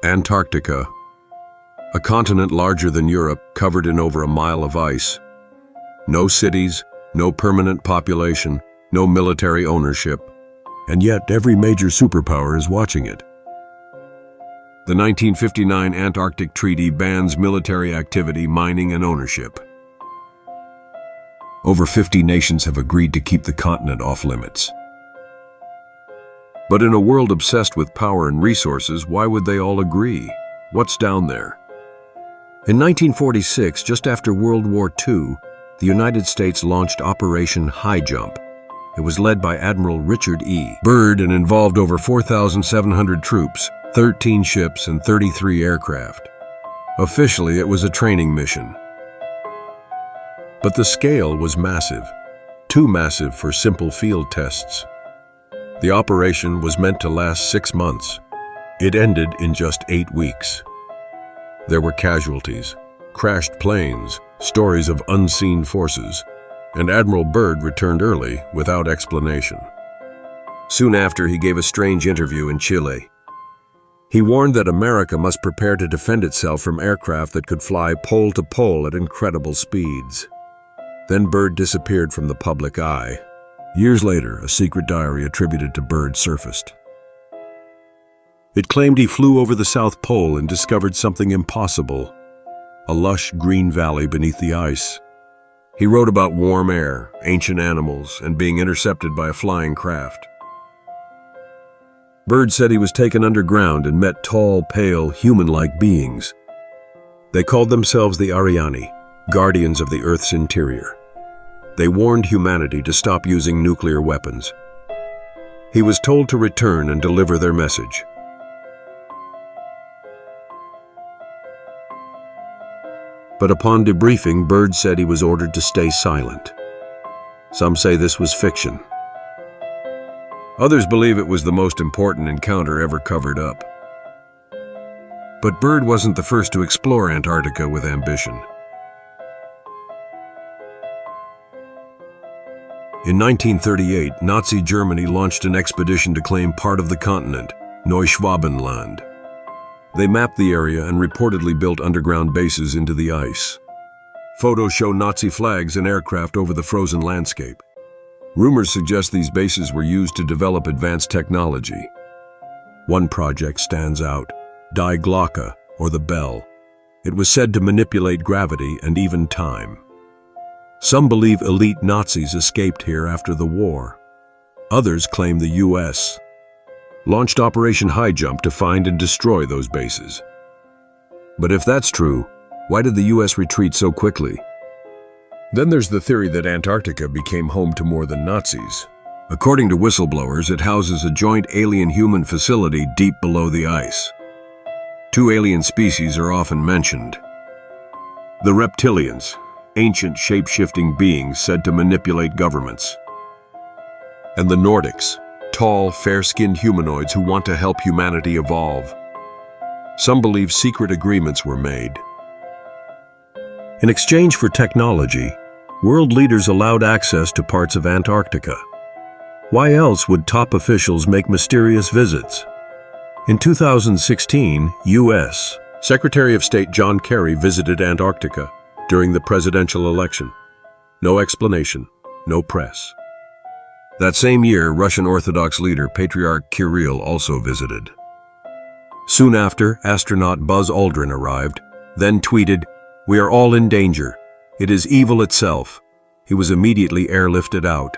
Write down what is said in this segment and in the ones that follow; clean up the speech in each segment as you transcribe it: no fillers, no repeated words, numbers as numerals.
Antarctica, a continent larger than Europe, covered in over a mile of ice. No cities, no permanent population, no military ownership, and yet every major superpower is watching it. The 1959 Antarctic Treaty bans military activity, mining, and ownership. Over 50 nations have agreed to keep the continent off limits. But in a world obsessed with power and resources, why would they all agree? What's down there? In 1946, just after World War II, the United States launched Operation Highjump. It was led by Admiral Richard E. Byrd and involved over 4,700 troops, 13 ships, and 33 aircraft. Officially, it was a training mission. But the scale was massive, too massive for simple field tests. The operation was meant to last 6 months. It ended in just 8 weeks. There were casualties, crashed planes, stories of unseen forces, and Admiral Byrd returned early without explanation. Soon after, he gave a strange interview in Chile. He warned that America must prepare to defend itself from aircraft that could fly pole to pole at incredible speeds. Then Byrd disappeared from the public eye. Years later, a secret diary attributed to Byrd surfaced. It claimed he flew over the South Pole and discovered something impossible, a lush green valley beneath the ice. He wrote about warm air, ancient animals, and being intercepted by a flying craft. Byrd said he was taken underground and met tall, pale, human-like beings. They called themselves the Ariani, guardians of the Earth's interior. They warned humanity to stop using nuclear weapons. He was told to return and deliver their message. But upon debriefing, Byrd said he was ordered to stay silent. Some say this was fiction. Others believe it was the most important encounter ever covered up. But Byrd wasn't the first to explore Antarctica with ambition. In 1938, Nazi Germany launched an expedition to claim part of the continent, Neuschwabenland. They mapped the area and reportedly built underground bases into the ice. Photos show Nazi flags and aircraft over the frozen landscape. Rumors suggest these bases were used to develop advanced technology. One project stands out, Die Glocke, or the Bell. It was said to manipulate gravity and even time. Some believe elite Nazis escaped here after the war. Others claim the U.S. launched Operation Highjump to find and destroy those bases. But if that's true, why did the U.S. retreat so quickly? Then there's the theory that Antarctica became home to more than Nazis. According to whistleblowers, it houses a joint alien-human facility deep below the ice. 2 alien species are often mentioned. The Reptilians, ancient shape-shifting beings said to manipulate governments. And the Nordics, tall, fair-skinned humanoids who want to help humanity evolve. Some believe secret agreements were made. In exchange for technology, world leaders allowed access to parts of Antarctica. Why else would top officials make mysterious visits? In 2016, U.S. Secretary of State John Kerry visited Antarctica during the presidential election. No explanation, no press. That same year, Russian Orthodox leader Patriarch Kirill also visited. Soon after, astronaut Buzz Aldrin arrived, then tweeted, "We are all in danger. It is evil itself." He was immediately airlifted out.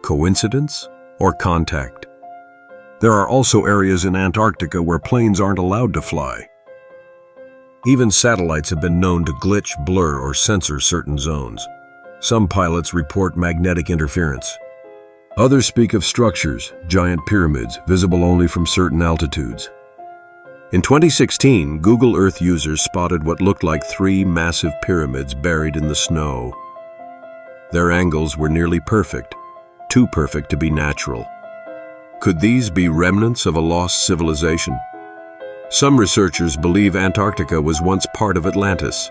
Coincidence or contact? There are also areas in Antarctica where planes aren't allowed to fly. Even satellites have been known to glitch, blur, or censor certain zones. Some pilots report magnetic interference. Others speak of structures, giant pyramids, visible only from certain altitudes. In 2016, Google Earth users spotted what looked like 3 massive pyramids buried in the snow. Their angles were nearly perfect, too perfect to be natural. Could these be remnants of a lost civilization? Some researchers believe Antarctica was once part of Atlantis,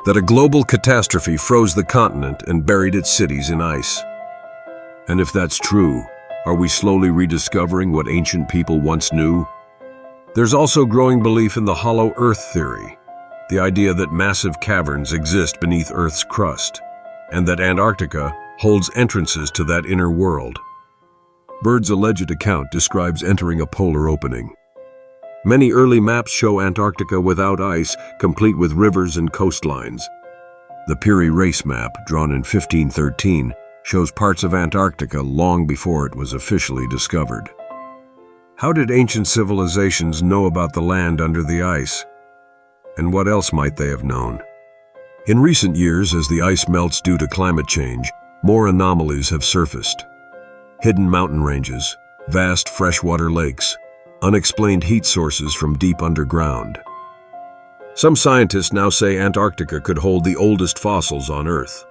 that a global catastrophe froze the continent and buried its cities in ice. And if that's true, are we slowly rediscovering what ancient people once knew? There's also growing belief in the hollow Earth theory, the idea that massive caverns exist beneath Earth's crust, and that Antarctica holds entrances to that inner world. Byrd's alleged account describes entering a polar opening. Many early maps show Antarctica without ice, complete with rivers and coastlines. The Peary Race map, drawn in 1513, shows parts of Antarctica long before it was officially discovered. How did ancient civilizations know about the land under the ice? And what else might they have known? In recent years, as the ice melts due to climate change, more anomalies have surfaced. Hidden mountain ranges, vast freshwater lakes, unexplained heat sources from deep underground. Some scientists now say Antarctica could hold the oldest fossils on Earth.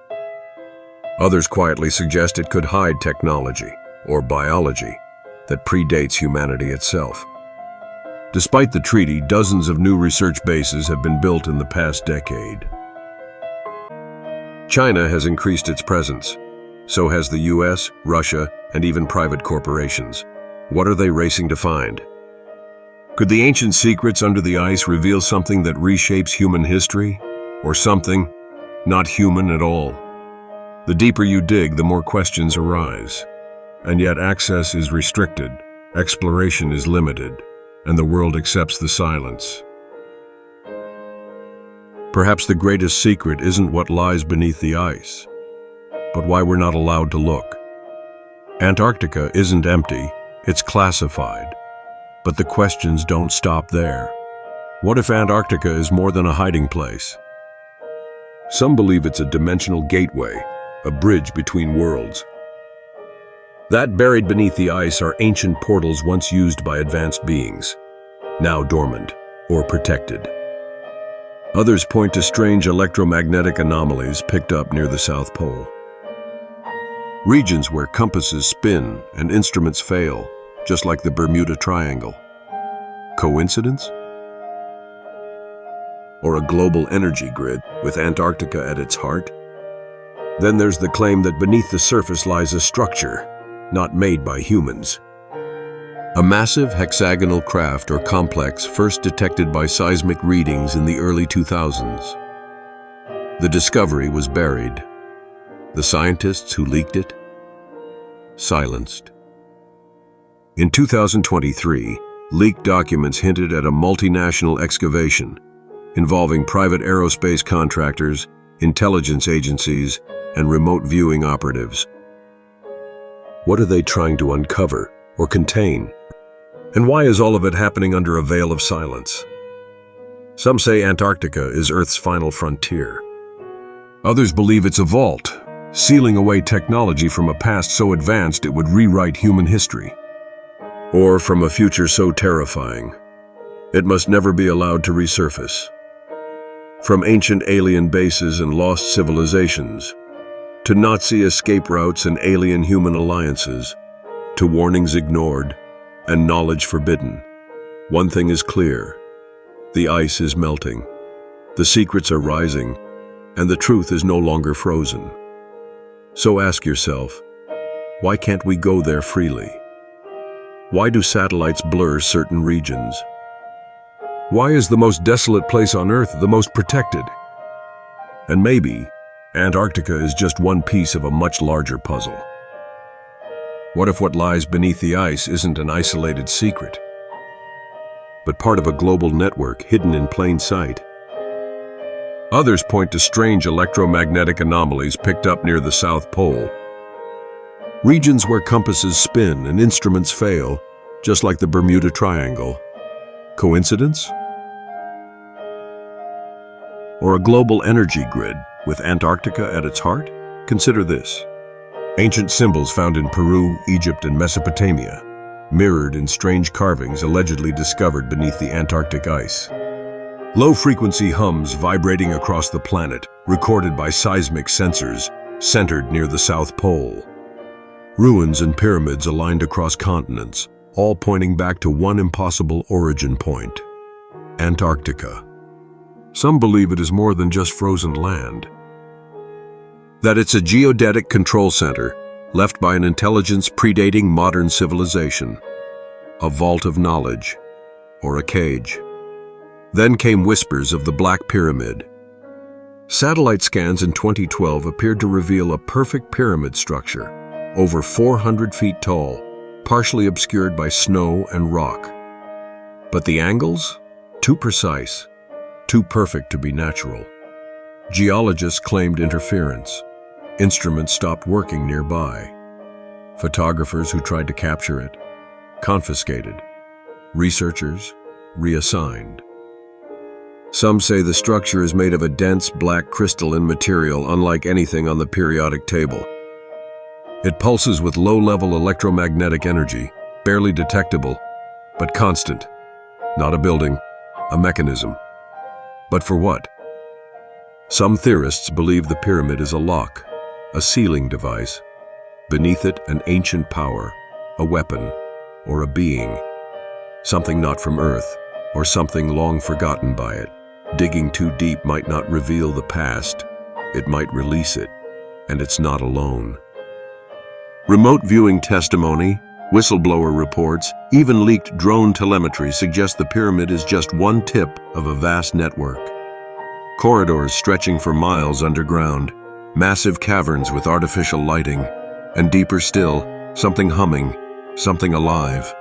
Others quietly suggest it could hide technology, or biology, that predates humanity itself. Despite the treaty, dozens of new research bases have been built in the past decade. China has increased its presence. So has the US, Russia, and even private corporations. What are they racing to find? Could the ancient secrets under the ice reveal something that reshapes human history? Or something not human at all? The deeper you dig, the more questions arise. And yet access is restricted, exploration is limited, and the world accepts the silence. Perhaps the greatest secret isn't what lies beneath the ice, but why we're not allowed to look. Antarctica isn't empty, it's classified. But the questions don't stop there. What if Antarctica is more than a hiding place? Some believe it's a dimensional gateway, a bridge between worlds. That buried beneath the ice are ancient portals once used by advanced beings, now dormant or protected. Others point to strange electromagnetic anomalies picked up near the South Pole. Regions where compasses spin and instruments fail, just like the Bermuda Triangle. Coincidence? Or a global energy grid with Antarctica at its heart? Then there's the claim that beneath the surface lies a structure, not made by humans. A massive hexagonal craft or complex first detected by seismic readings in the early 2000s. The discovery was buried. The scientists who leaked it? Silenced. In 2023, leaked documents hinted at a multinational excavation involving private aerospace contractors, intelligence agencies, and remote viewing operatives. What are they trying to uncover or contain? And why is all of it happening under a veil of silence? Some say Antarctica is Earth's final frontier. Others believe it's a vault, sealing away technology from a past so advanced it would rewrite human history. Or from a future so terrifying, it must never be allowed to resurface. From ancient alien bases and lost civilizations, to Nazi escape routes and alien-human alliances, to warnings ignored and knowledge forbidden, one thing is clear: the ice is melting, the secrets are rising, and the truth is no longer frozen. So ask yourself, why can't we go there freely? Why do satellites blur certain regions? Why is the most desolate place on Earth the most protected? And maybe Antarctica is just one piece of a much larger puzzle. What if what lies beneath the ice isn't an isolated secret, but part of a global network hidden in plain sight? Others point to strange electromagnetic anomalies picked up near the South Pole. Regions where compasses spin and instruments fail, just like the Bermuda Triangle. Coincidence? Or a global energy grid with Antarctica at its heart? Consider this. Ancient symbols found in Peru, Egypt, and Mesopotamia, mirrored in strange carvings allegedly discovered beneath the Antarctic ice. Low-frequency hums vibrating across the planet, recorded by seismic sensors, centered near the South Pole. Ruins and pyramids aligned across continents, all pointing back to one impossible origin point: Antarctica. Some believe it is more than just frozen land. That it's a geodetic control center, left by an intelligence predating modern civilization. A vault of knowledge, or a cage. Then came whispers of the Black Pyramid. Satellite scans in 2012 appeared to reveal a perfect pyramid structure, over 400 feet tall, partially obscured by snow and rock. But the angles? Too precise, too perfect to be natural. Geologists claimed interference. Instruments stopped working nearby. Photographers who tried to capture it, confiscated. Researchers, reassigned. Some say the structure is made of a dense black crystalline material unlike anything on the periodic table. It pulses with low-level electromagnetic energy, barely detectable, but constant. Not a building, a mechanism. But for what? Some theorists believe the pyramid is a lock, a sealing device. Beneath it, an ancient power, a weapon, or a being. Something not from Earth, or something long forgotten by it. Digging too deep might not reveal the past. It might release it, and it's not alone. Remote viewing testimony, whistleblower reports, even leaked drone telemetry suggest the pyramid is just one tip of a vast network. Corridors stretching for miles underground, massive caverns with artificial lighting, and deeper still, something humming, something alive.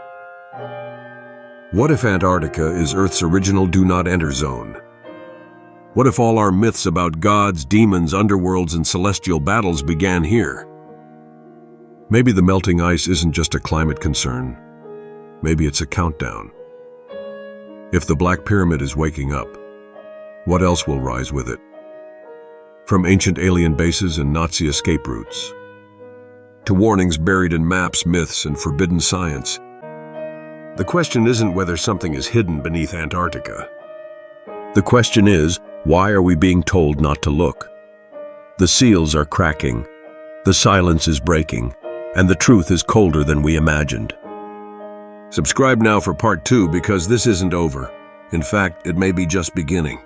What if Antarctica is Earth's original do-not-enter zone? What if all our myths about gods, demons, underworlds, and celestial battles began here? Maybe the melting ice isn't just a climate concern. Maybe it's a countdown. If the Black Pyramid is waking up, what else will rise with it? From ancient alien bases and Nazi escape routes, to warnings buried in maps, myths, and forbidden science. The question isn't whether something is hidden beneath Antarctica. The question is, why are we being told not to look? The seals are cracking, the silence is breaking, and the truth is colder than we imagined. Subscribe now for part 2 because this isn't over. In fact, it may be just beginning.